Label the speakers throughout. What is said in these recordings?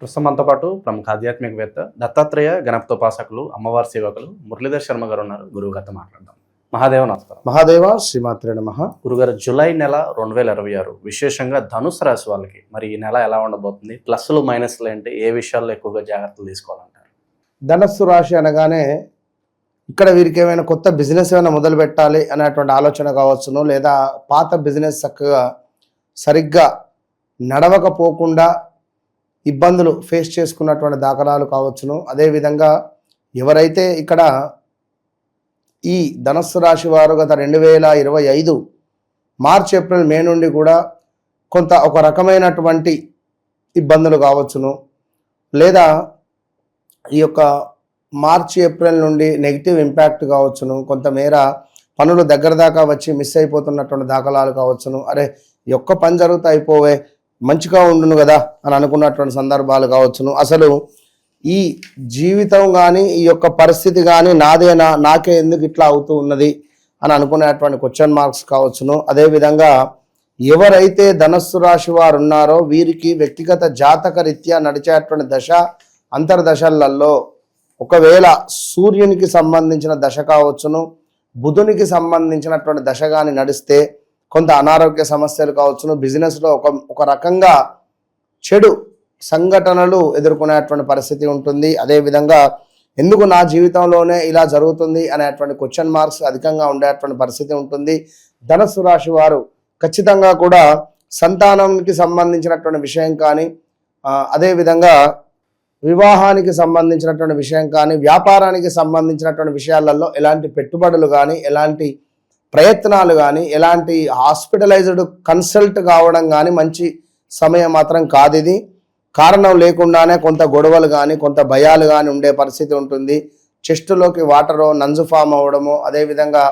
Speaker 1: ప్రస్తుతం మనతో పాటు ప్రముఖ ఆధ్యాత్మికవేత్త దత్తాత్రేయ గణపతోపాసకులు అమ్మవారి సేవకులు మురళీధర్ శర్మ గారు ఉన్నారు. గురువు గారితో మాట్లాడదాం. మహాదేవ నమస్కారం.
Speaker 2: మహాదేవ శ్రీమాత్రే నమః.
Speaker 1: గురుగారు, జూలై నెల 2026 విశేషంగా ధనుసు రాశి వాళ్ళకి మరి ఈ నెల ఎలా ఉండబోతుంది? ప్లస్లు మైనస్లు ఏంటి? ఏ విషయాల్లో ఎక్కువగా జాగ్రత్తలు తీసుకోవాలంటారు?
Speaker 2: ధనస్సు రాశి అనగానే ఇక్కడ వీరికి ఏమైనా కొత్త బిజినెస్ ఏమైనా మొదలు పెట్టాలి అనేటువంటి ఆలోచన కావచ్చును, లేదా పాత బిజినెస్ చక్కగా సరిగ్గా నడవకపోకుండా ఇబ్బందులు ఫేస్ చేసుకున్నటువంటి దాఖలాలు కావచ్చును. అదేవిధంగా ఎవరైతే ఇక్కడ ఈ ధనస్సు రాశి వారు గత 2025 మార్చ్ ఏప్రిల్ మే నుండి కూడా కొంత ఒక రకమైనటువంటి ఇబ్బందులు కావచ్చును, లేదా ఈ యొక్క మార్చ్ ఏప్రిల్ నుండి నెగిటివ్ ఇంపాక్ట్ కావచ్చును, కొంతమేర పనులు దగ్గర దాకా వచ్చి మిస్ అయిపోతున్నటువంటి దాఖలాలు కావచ్చును. అరే ఈ ఒక్క పని జరుగుతూ అయిపోవే మంచిగా ఉండును కదా అని అనుకున్నటువంటి సందర్భాలు కావచ్చును. అసలు ఈ జీవితం కానీ ఈ యొక్క పరిస్థితి కానీ నాదేనా, నాకే ఎందుకు ఇట్లా అవుతూ ఉన్నది అని అనుకునేటువంటి క్వశ్చన్ మార్క్స్ కావచ్చును. అదేవిధంగా ఎవరైతే ధనస్సు రాశి వారు ఉన్నారో వీరికి వ్యక్తిగత జాతక రీత్యా నడిచేటువంటి దశ అంతర్దశలలో ఒకవేళ సూర్యునికి సంబంధించిన దశ కావచ్చును, బుధునికి సంబంధించినటువంటి దశ కానీ నడిస్తే కొంత అనారోగ్య సమస్యలు కావచ్చును, బిజినెస్లో ఒక రకంగా చెడు సంఘటనలు ఎదుర్కొనేటువంటి పరిస్థితి ఉంటుంది. అదేవిధంగా ఎందుకు నా జీవితంలోనే ఇలా జరుగుతుంది అనేటువంటి క్వశ్చన్ మార్క్స్ అధికంగా ఉండేటువంటి పరిస్థితి ఉంటుంది. ధనస్సు రాశి వారు ఖచ్చితంగా కూడా సంతానానికి సంబంధించినటువంటి విషయం కానీ, అదేవిధంగా వివాహానికి సంబంధించినటువంటి విషయం కానీ, వ్యాపారానికి సంబంధించినటువంటి విషయాలలో ఎలాంటి పెట్టుబడులు కానీ, ఎలాంటి ప్రయత్నాలు కానీ, ఎలాంటి హాస్పిటలైజ్డ్ కన్సల్ట్ కావడం కానీ మంచి సమయం మాత్రం కాదు ఇది. కారణం లేకుండానే కొంత గొడవలు కానీ, కొంత భయాలు కానీ ఉండే పరిస్థితి ఉంటుంది. చెస్టులోకి వాటరు నంజు ఫామ్ అవ్వడము, అదేవిధంగా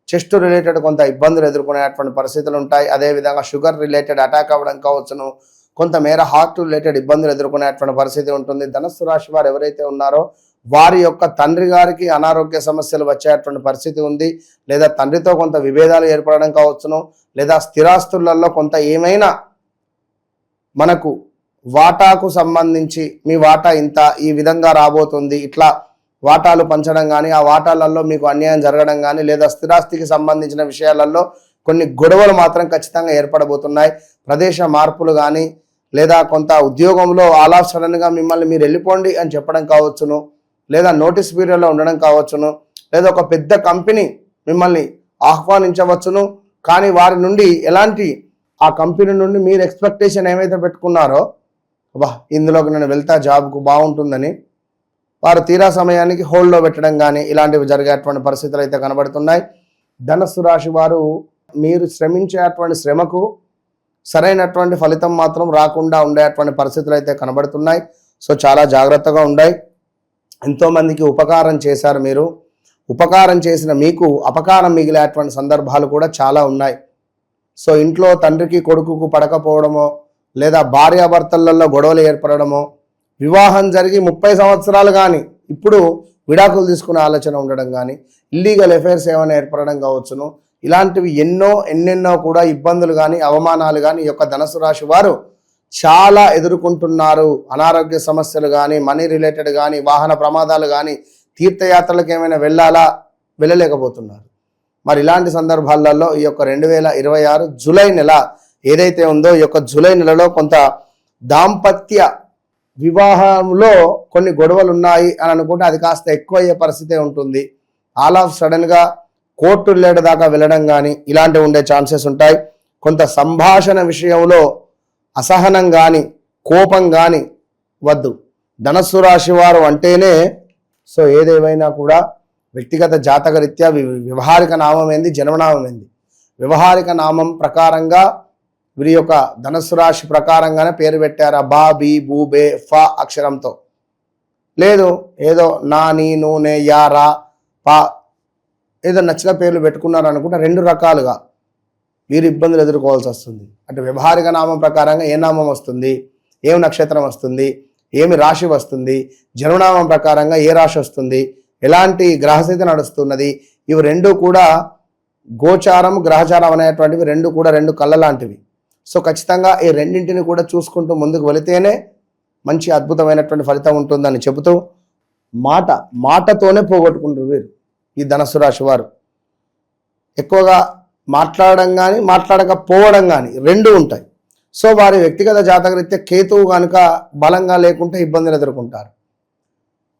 Speaker 2: చెస్ట్ రిలేటెడ్ కొంత ఇబ్బందులు ఎదుర్కొనేటువంటి పరిస్థితులు ఉంటాయి. అదేవిధంగా షుగర్ రిలేటెడ్ అటాక్ అవ్వడం కావచ్చును, కొంతమేర హార్ట్ రిలేటెడ్ ఇబ్బందులు ఎదుర్కొనేటువంటి పరిస్థితి ఉంటుంది. ధనస్సు రాశి వారు ఎవరైతే ఉన్నారో వారి యొక్క తండ్రి గారికి అనారోగ్య సమస్యలు వచ్చేటువంటి పరిస్థితి ఉంది, లేదా తండ్రితో కొంత విభేదాలు ఏర్పడడం కావచ్చును, లేదా స్థిరాస్తులలో కొంత ఏమైనా మనకు వాటాకు సంబంధించి మీ వాటా ఇంత ఈ విధంగా రాబోతుంది, ఇట్లా వాటాలు పంచడం కానీ, ఆ వాటాలలో మీకు అన్యాయం జరగడం కానీ, లేదా స్థిరాస్తికి సంబంధించిన విషయాలలో కొన్ని గొడవలు మాత్రం ఖచ్చితంగా ఏర్పడబోతున్నాయి. ప్రదేశ మార్పులు కానీ, లేదా కొంత ఉద్యోగంలో ఆల్ ఆఫ్ సడన్గా మిమ్మల్ని మీరు వెళ్ళిపోండి అని చెప్పడం కావచ్చును, లేదా నోటీస్ పీరియడ్లో ఉండడం కావచ్చును, లేదా ఒక పెద్ద కంపెనీ మిమ్మల్ని ఆహ్వానించవచ్చును, కానీ వారి నుండి ఎలాంటి ఆ కంపెనీ నుండి మీరు ఎక్స్పెక్టేషన్ ఏమైతే పెట్టుకున్నారో ఇందులోకి నేను వెళ్తా జాబ్కు బాగుంటుందని వారు తీరా సమయానికి హోల్డ్లో పెట్టడం కానీ ఇలాంటివి జరిగేటువంటి పరిస్థితులు అయితే కనబడుతున్నాయి. ధనస్సు రాశి వారు మీరు శ్రమించేటువంటి శ్రమకు సరైనటువంటి ఫలితం మాత్రం రాకుండా ఉండేటువంటి పరిస్థితులు అయితే కనబడుతున్నాయి. సో చాలా జాగ్రత్తగా ఉన్నాయి. ఎంతోమందికి ఉపకారం చేశారు మీరు, ఉపకారం చేసిన మీకు అపకారం మిగిలేటువంటి సందర్భాలు కూడా చాలా ఉన్నాయి. సో ఇంట్లో తండ్రికి కొడుకుకు పడకపోవడమో, లేదా భార్యాభర్తలలో గొడవలు ఏర్పడడమో, వివాహం జరిగి 30 సంవత్సరాలు కానీ ఇప్పుడు విడాకులు తీసుకునే ఆలోచన ఉండడం కానీ, ఇల్లీగల్ అఫైర్స్ ఏమైనా ఏర్పడడం కావచ్చును, ఇలాంటివి ఎన్నెన్నో కూడా ఇబ్బందులు కానీ అవమానాలు కానీ ఈ యొక్క ధనస్సు రాశి వారు చాలా ఎదుర్కొంటున్నారు. అనారోగ్య సమస్యలు కానీ, మనీ రిలేటెడ్ కానీ, వాహన ప్రమాదాలు కానీ, తీర్థయాత్రలకు ఏమైనా వెళ్ళలేకపోతున్నారు. మరి ఇలాంటి సందర్భాలలో ఈ యొక్క 2026 జూలై నెల ఏదైతే ఉందో ఈ యొక్క జూలై నెలలో కొంత దాంపత్య వివాహంలో కొన్ని గొడవలు ఉన్నాయి అని అనుకుంటే అది కాస్త ఎక్కువ అయ్యే పరిస్థితే ఉంటుంది. ఆల్ ఆఫ్ సడన్గా కోర్టు రిలేటెడ్ దాకా వెళ్ళడం కానీ ఇలాంటివి ఉండే ఛాన్సెస్ ఉంటాయి. కొంత సంభాషణ విషయంలో అసహనం కానీ, కోపం కానీ వద్దు. ధనస్సు రాశి వారు అంటేనే సో ఏదేమైనా కూడా వ్యక్తిగత జాతక రీత్యా వ్యవహారిక నామం ఏంది, జన్మనామం ఏంది. వ్యవహారిక నామం ప్రకారంగా వీరి యొక్క ధనస్సు రాశి ప్రకారంగానే పేరు పెట్టారు. బా, బి, బూ, బే, ఫ అక్షరంతో. లేదు ఏదో నా, నీ, నూనె, యా, రా, పా ఏదో నచ్చిన పేర్లు పెట్టుకున్నారు అనుకుంటే 2 రకాలుగా వీరు ఇబ్బందులు ఎదుర్కోవాల్సి వస్తుంది. అంటే వ్యవహారిక నామం ప్రకారంగా ఏ నామం వస్తుంది, ఏం నక్షత్రం వస్తుంది, ఏమి రాశి వస్తుంది, జన్మనామం ప్రకారంగా ఏ రాశి వస్తుంది, ఎలాంటి గ్రహస్థితి నడుస్తున్నది, ఇవి 2 కూడా గోచారం గ్రహచారం అనేటువంటివి 2 కూడా 2 కళ్ళ లాంటివి. సో ఖచ్చితంగా ఈ రెండింటిని కూడా చూసుకుంటూ ముందుకు వెళితేనే మంచి అద్భుతమైనటువంటి ఫలితం ఉంటుందని చెబుతూ మాటతోనే పోగొట్టుకుంటారు వీరు ఈ ధనుస్సు రాశి వారు. ఎక్కువగా మాట్లాడడం కానీ మాట్లాడకపోవడం కానీ రెండు ఉంటాయి. సో వారి వ్యక్తిగత జాతకరీత్యా కేతువు కనుక బలంగా లేకుంటే ఇబ్బందులు ఎదుర్కొంటారు.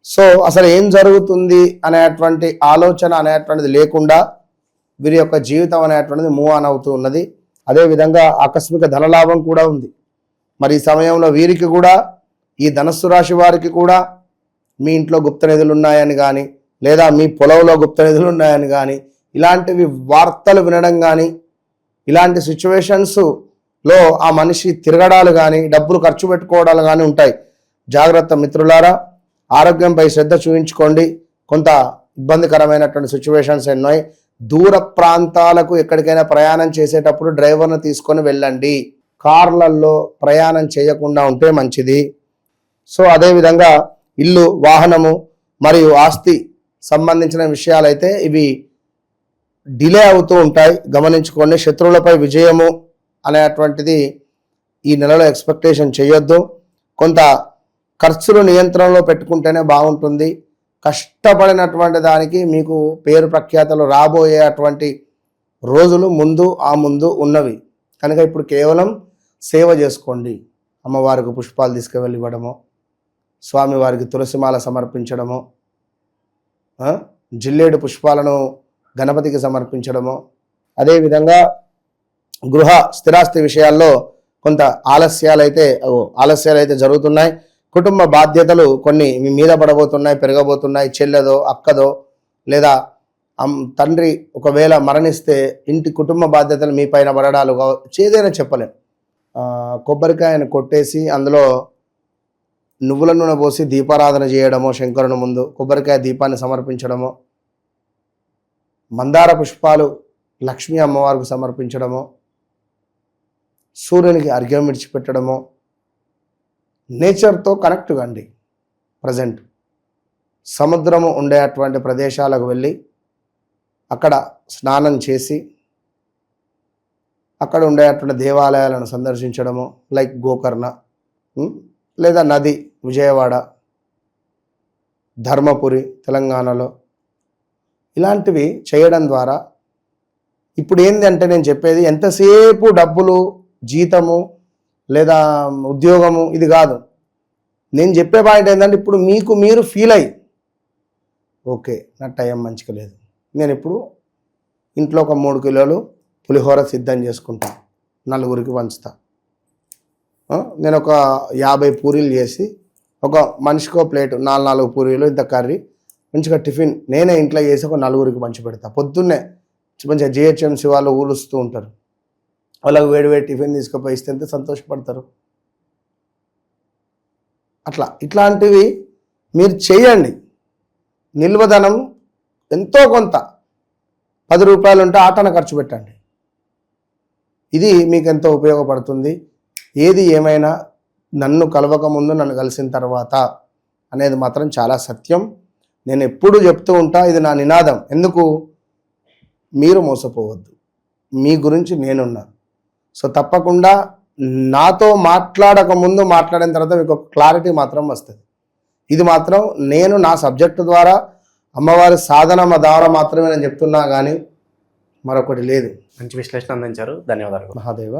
Speaker 2: సో అసలు ఏం జరుగుతుంది అనేటువంటి ఆలోచన అనేటువంటిది లేకుండా వీరి యొక్క జీవితం అనేటువంటిది మూవ్ ఆన్ అవుతూ ఉన్నది. అదేవిధంగా ఆకస్మిక ధనలాభం కూడా ఉంది. మరి ఈ సమయంలో వీరికి కూడా, ఈ ధనుస్సు రాశి వారికి కూడా మీ ఇంట్లో గుప్త నిధులు ఉన్నాయని కానీ, లేదా మీ పొలంలో గుప్త నిధులు ఉన్నాయని కానీ, ఇలాంటివి వార్తలు వినడం కానీ, ఇలాంటి సిచ్యువేషన్స్లో ఆ మనిషి తిరగడాలు కానీ, డబ్బులు ఖర్చు పెట్టుకోవడాలు కానీ ఉంటాయి. జాగ్రత్త మిత్రులారా, ఆరోగ్యంపై శ్రద్ధ చూపించుకోండి. కొంత ఇబ్బందికరమైనటువంటి సిచ్యువేషన్స్ ఉన్నాయి. దూర ప్రాంతాలకు ఎక్కడికైనా ప్రయాణం చేసేటప్పుడు డ్రైవర్ను తీసుకొని వెళ్ళండి. కార్లలో ప్రయాణం చేయకుండా ఉంటే మంచిది. సో అదేవిధంగా ఇల్లు, వాహనము మరియు ఆస్తి సంబంధించిన విషయాలైతే ఇవి డిలే అవుతూ ఉంటాయి, గమనించుకోండి. శత్రువులపై విజయము అనేటువంటిది ఈ నెలలో ఎక్స్పెక్టేషన్ చేయొద్దు. కొంత ఖర్చులు నియంత్రణలో పెట్టుకుంటేనే బాగుంటుంది. కష్టపడినటువంటి దానికి మీకు పేరు ప్రఖ్యాతలు రాబోయేటువంటి రోజులు ముందు ఉన్నవి కనుక ఇప్పుడు కేవలం సేవ చేసుకోండి. అమ్మవారికి పుష్పాలు తీసుకువెళ్ళి ఇవ్వడము, స్వామివారికి తులసిమాల సమర్పించడము, జిల్లేడు పుష్పాలను గణపతికి సమర్పించడము. అదేవిధంగా గృహ స్థిరాస్తి విషయాల్లో కొంత ఆలస్యాలు అయితే జరుగుతున్నాయి. కుటుంబ బాధ్యతలు కొన్ని మీ మీద పడబోతున్నాయి, పెరగబోతున్నాయి. చెల్లెదో, అక్కదో లేదా తండ్రి ఒకవేళ మరణిస్తే ఇంటి కుటుంబ బాధ్యతలు మీ పైన పడడాలు ఏదైనా చెప్పలేం. కొబ్బరికాయను కొట్టేసి అందులో నువ్వుల నూనె పోసి దీపారాధన చేయడమో, శంకరుని ముందు కొబ్బరికాయ దీపాన్ని సమర్పించడమో, మందార పుష్పాలు లక్ష్మీ అమ్మవారికి సమర్పించడమో, సూర్యునికి అర్ఘ్యం విడిచిపెట్టడమో, నేచర్తో కనెక్ట్ కండి. ప్రజెంట్ సముద్రము ఉండేటువంటి ప్రదేశాలకు వెళ్ళి అక్కడ స్నానం చేసి అక్కడ ఉండేటువంటి దేవాలయాలను సందర్శించడము, లైక్ గోకర్ణ లేదా నది విజయవాడ, ధర్మపురి తెలంగాణలో, ఇలాంటివి చేయడం ద్వారా ఇప్పుడు ఏంటంటే నేను చెప్పేది ఎంతసేపు డబ్బులు, జీతము లేదా ఉద్యోగము ఇది కాదు. నేను చెప్పే పాయింట్ ఏంటంటే ఇప్పుడు మీకు మీరు ఫీల్ అయ్యి ఓకే నా టైం మంచిగా లేదు, నేను ఇప్పుడు ఇంట్లో ఒక 3 కిలోలు పులిహోర సిద్ధం చేసుకుంటా, నలుగురికి పంచుతా. నేను ఒక 50 పూరీలు చేసి ఒక మనిషికో ప్లేటు 4 పూరీలు, ఇంత కర్రీ మంచిగా టిఫిన్ నేనే ఇంట్లో చేసి ఒక 4గురికి పంచి పెడతా. పొద్దున్నే మంచిగా జిహెచ్ఎంసీ వాళ్ళు ఊలుస్తూ ఉంటారు, వాళ్ళకు వేడి టిఫిన్ తీసుకుపోయి ఇస్తే ఎంత సంతోషపడతారు. ఇట్లాంటివి మీరు చేయండి. నిల్వధనం ఎంతో కొంత 10 రూపాయలు ఉంటే ఆటన ఖర్చు పెట్టండి. ఇది మీకు ఎంతో ఉపయోగపడుతుంది. ఏది ఏమైనా నన్ను కలవక ముందు, నన్ను కలిసిన తర్వాత అనేది మాత్రం చాలా సత్యం. నేను ఎప్పుడూ చెప్తూ ఉంటా, ఇది నా నినాదం. ఎందుకు? మీరు మోసపోవద్దు, మీ గురించి నేనున్నా. సో తప్పకుండా నాతో మాట్లాడక ముందు, మాట్లాడిన తర్వాత మీకు ఒక క్లారిటీ మాత్రం వస్తుంది. ఇది మాత్రం నేను నా సబ్జెక్టు ద్వారా, అమ్మవారి సాధన ద్వారా మాత్రమే నేను చెప్తున్నా, కానీ మరొకటి లేదు.
Speaker 1: మంచి విశ్లేషణ అందించారు, ధన్యవాదాలు.
Speaker 2: మహాదేవ.